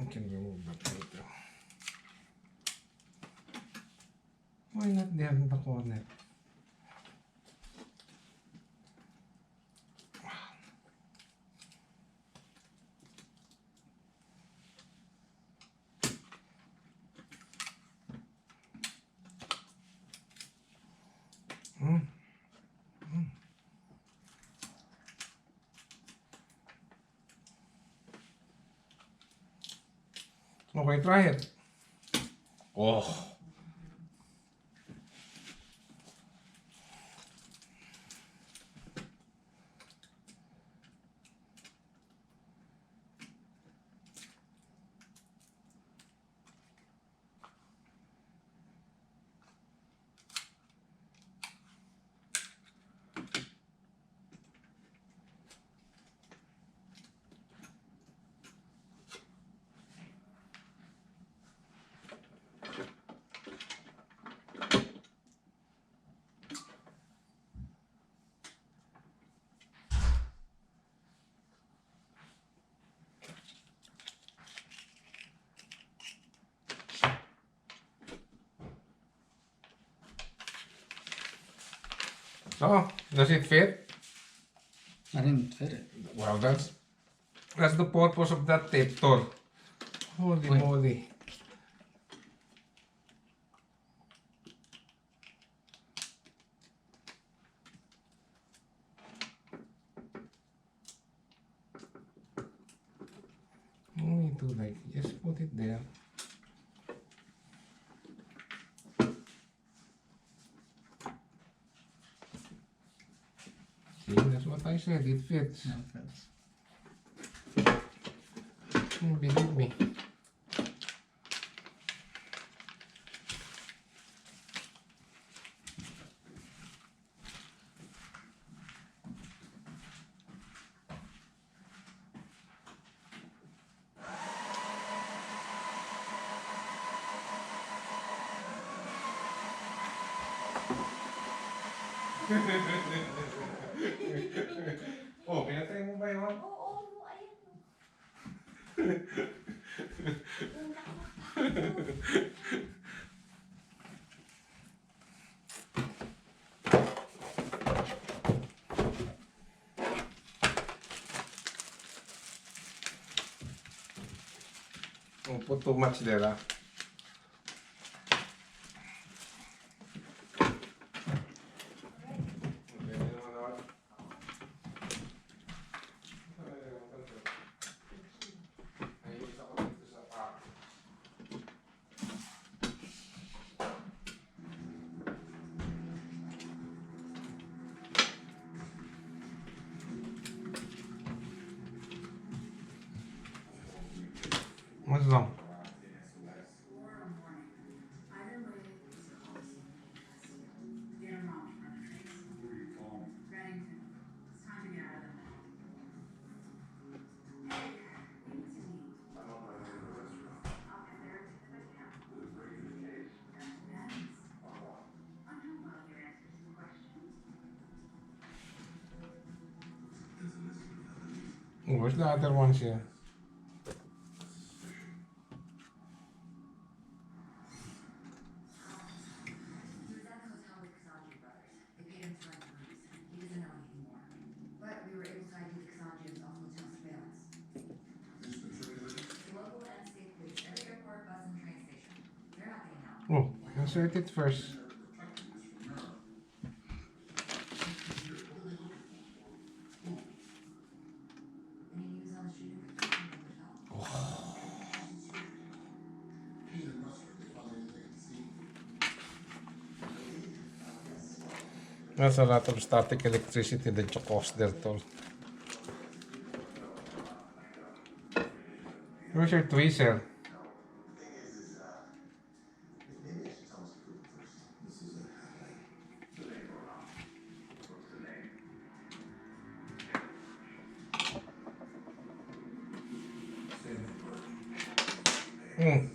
can remove that later. Why not there in the corner? Okay, try it. Oh. Oh, does it fit? I didn't fit it. Well, that's the purpose of that tape tool. Holy Wait. moly. You need to like just put it there. See, that's what I said, it fits. No, it fits. Believe me. Oh, pinatay mo ba yun? Oo, ayan. Don't put too much there, ah. What's wrong? Tomorrow morning. Either way, it's close. Get her mom to run a trace. Who are you calling? Reddington. It's time to get out of the mall. Hey, we need to meet. I'm on my way to the restaurant. I'll get there as soon as I can. Will it break in the case? That depends On what? on how well you answer some questions. There's a list of felonies. Where's the other ones here? That's suspicion. He was at the hotel with Kasaji brothers. They paid him to run the rooms. He doesn't know anything more. But we were able to ID the Kasajians off hotel surveillance. This been circulated? The local and state police, every airport, bus, and train station. They're not getting out. Oh, insert it first. They're protecting this from her. Here, what are they looking for? Who? Any news on the shooting at the hotel? Pete and Russell, they found anything at the scene? That's a lot of static electricity that you cause there, too. Where's your tweezer? Maybe I should tell Mr. Cooper first. This isn't happening. The name or not? What's the name? Hmm.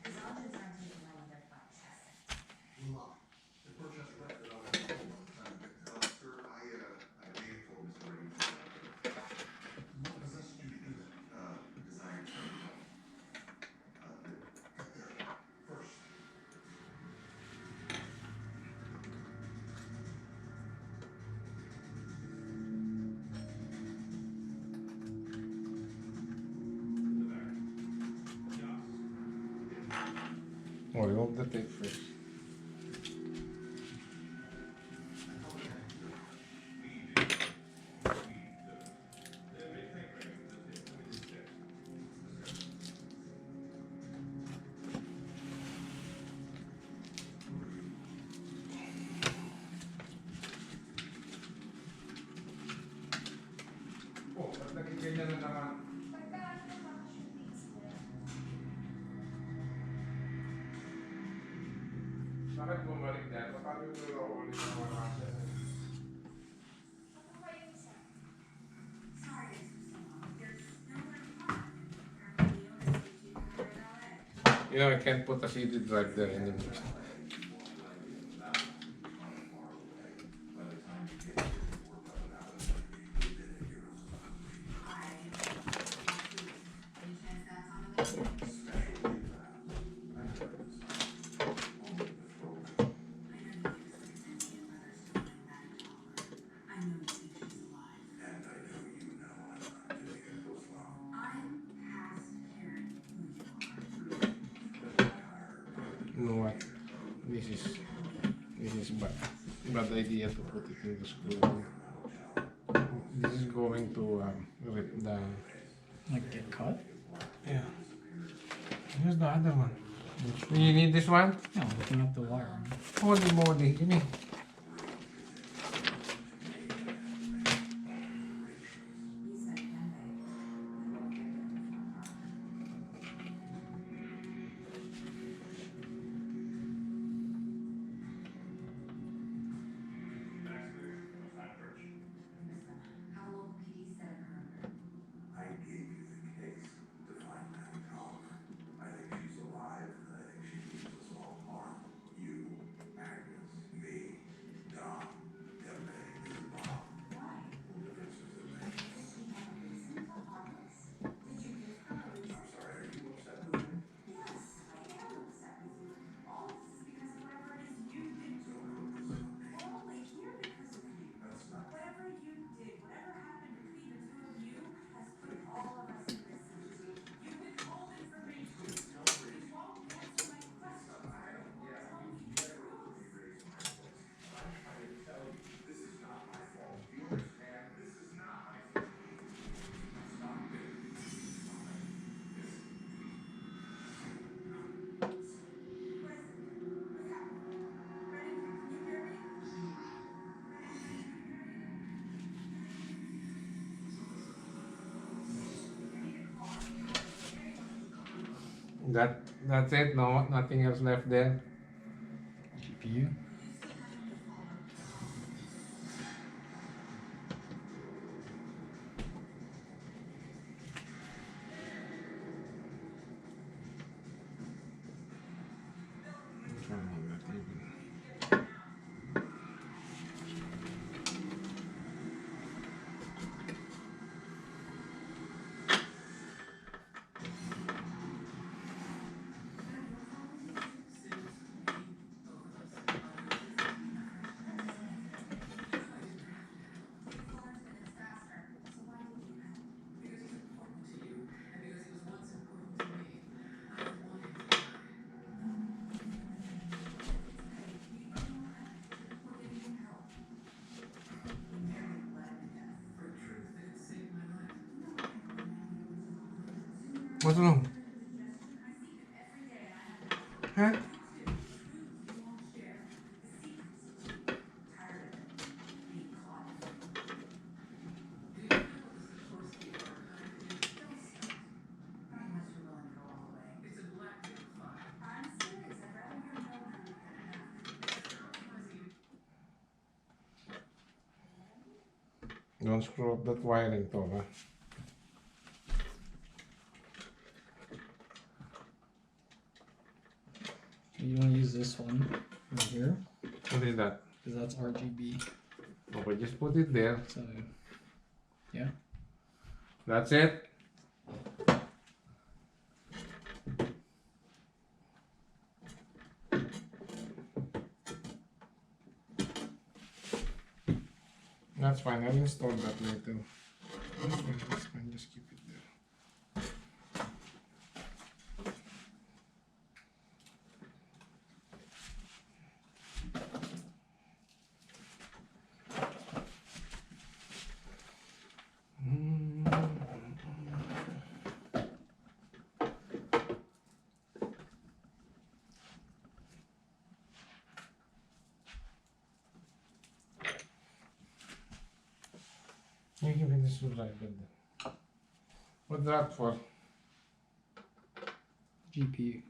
Kasajians aren't taking my identifying test. Look, the protest record on it. Sir, I may have told Mr. Reddington Oh, remove the tape first. Oh, ba't naging ganyan na naman? Pagka ano nakaka-shoot the split. Bakit bumalik dyan? Paano yung ulit ng mga kasya? Ano ba yung isa? Sorry this was so long. There's nowhere to park. Apparently the owner said you could rent LA. You know, I can't put a CD drive there anymore. Any chance that's on the list? I know you think she's alive. And I know you know I'm not doing it for long. I'm past caring who you are. You know what? This is bad idea to put it in the screw. This is going to rip the. Like get cut? Yeah. Here's the other one. You need this one? No, looking up the wire. Holy moly, give me. You said can they? I won't get there before dark. Listen, how local PD set a perimeter. I gave you the case to find Matt Tolliver. I think she's alive, and I think she keeps us all harmed. You, Agnes, me, Don, Tempe, and Bob. Why? The difference is that they... Does she have a reason for all this? Did you give her a reason? I'm sorry, are you upset with me? Yes, I am upset with you. All this is because of whatever it is you did to her. We're only here because of you. That's not... Whatever you did, whatever happened between the two of you, has put all of us in this situation. You withhold information. You won't answer my questions. I don't tell me the truth. I'm trying to tell you, this is not my fault. You understand? This is not my fault. Stop it. What is it? What's happening? Ready? Can you hear me? That's it. No, nothing else left there. GPU? Which one was that even? What's wrong? Huh? Don't screw up that wiring, Tova. You want to use this one right here What is that? because that's RGB. Okay, just put it there. So That's it. That's fine. I'll install that later. That's fine. Just keep it there. You give me this drive then. What's that for? GPU.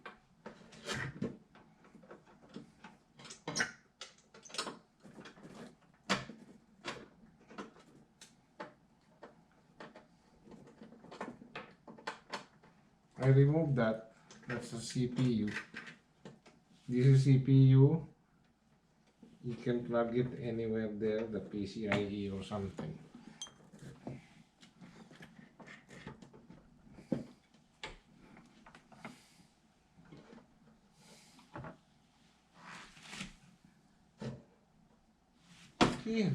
I removed that. That's the CPU. This is CPU. You can plug it anywhere there, the PCIe or something. Here.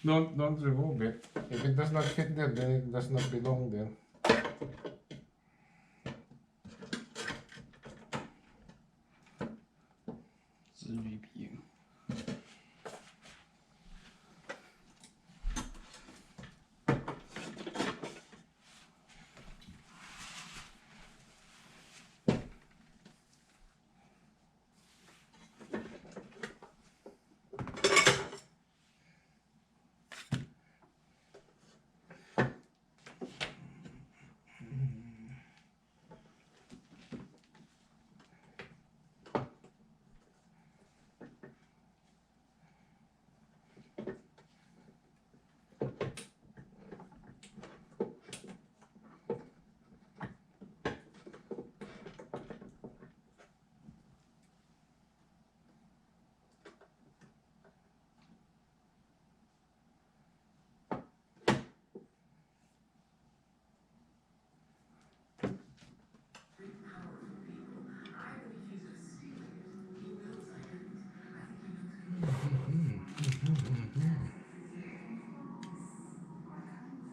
Don't remove it. If it does not fit there, then it does not belong there. This is GPU.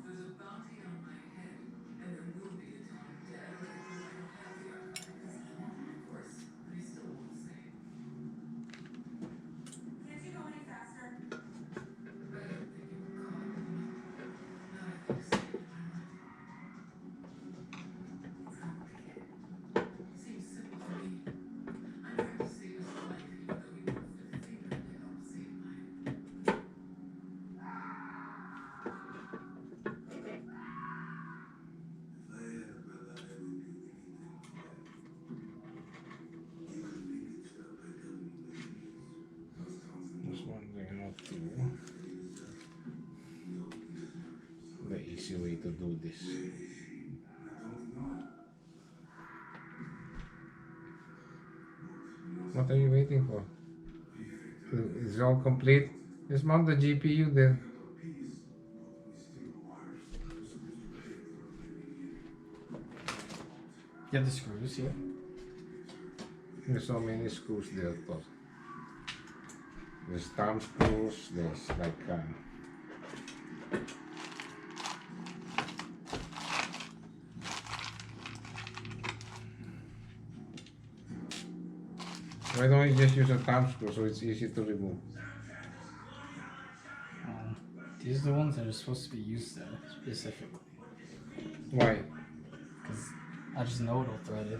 There's a bounty on my head, and there will be until I'm dead or they put my caveat on it. Of course, they still won't say. Can't you go any faster? I don't think you were caught. Now I think to say it in my mind. It's complicated. Seems simple to me. I'm trying to save his life, even though he won't lift a finger to help save mine. If I had a brother, I would do anything for him. You could make it stop by telling me where he is. Just wondering how to the easy way to do this. What are you waiting for? It's all complete. Just mount the GPU there. You have the screws, yeah? There's so many screws there. But there's thumb screws. There's like why don't you just use a thumb screw so it's easy to remove? These are the ones that are supposed to be used there, specifically. Why? Because I just know it'll thread it.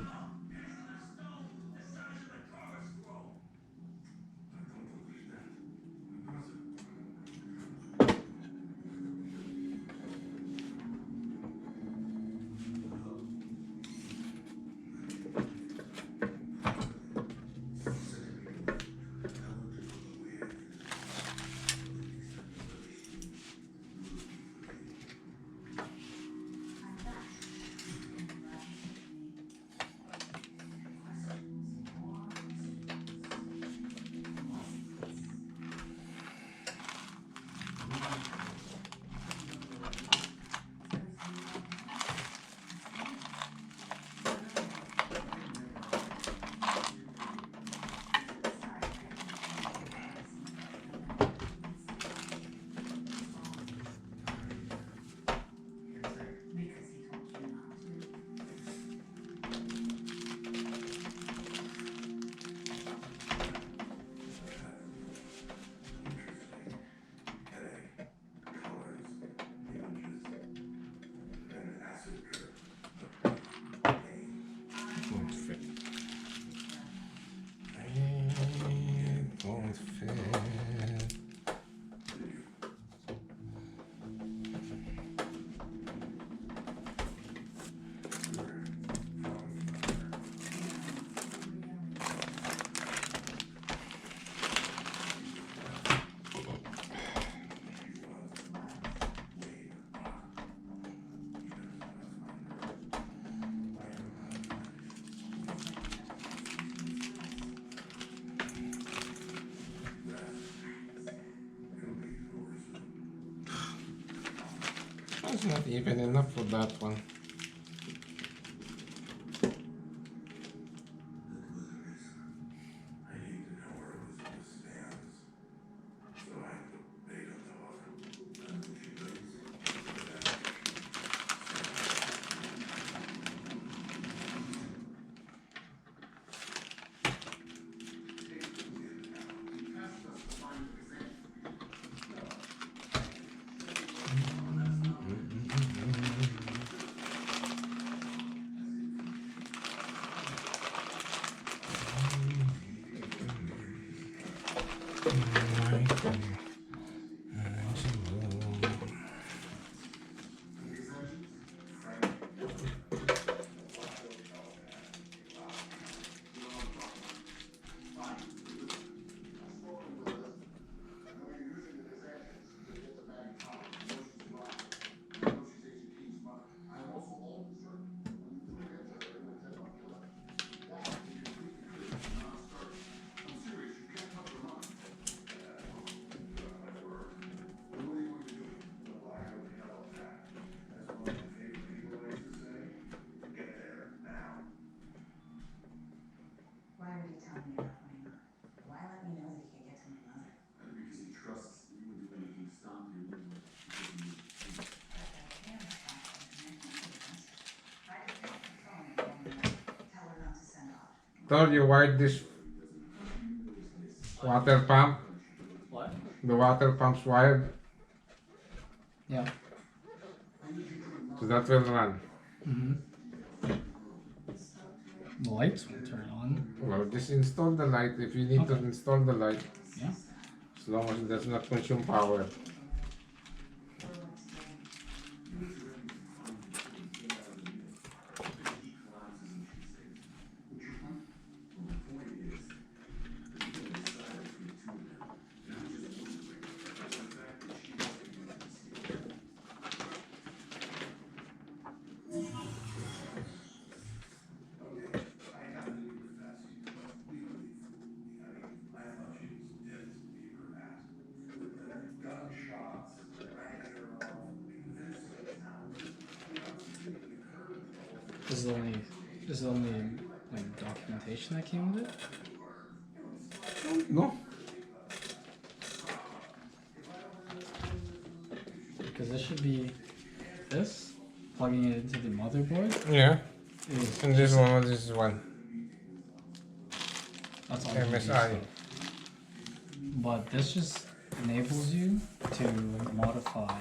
It's not even enough for that one. The blizzard is. I need to know where Elizabeth stands. So I have to bait on the hook. And when she leaves, Why would you tell me about my mom? Why let me know that he could get to my mother? because he trusts that you would do anything to stop your movement. I am responsible, and I think he does. I just picked up the phone and told me, tell her not to send off. Told you why this water pump, What? the water pump's wired, Yeah. so that will run. Mm-hmm. The lights will turn on. Well, just install the light if you need to Okay. install the light, Yeah. as long as it does not consume power. This is the only like documentation that came with it. No? Because this should be this plugging it into the motherboard. Yeah. Is And this one, this is one. that's all. MSI. But this just enables you to modify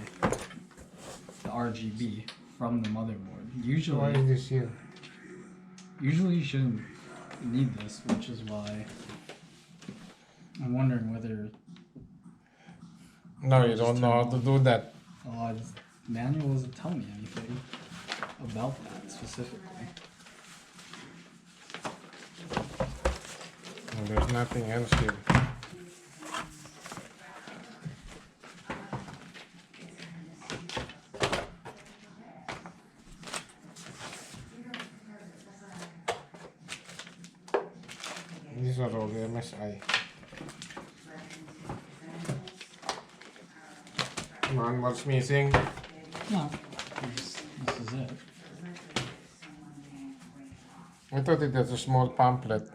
the RGB from the motherboard. Why is this here? Usually you shouldn't need this, which is why I'm wondering whether No, you don't know how to do that. the manual doesn't tell me anything about that specifically. Well, there's nothing else here. These are all the MSI. Man, what's missing? No, this is it. I thought it was a small pamphlet.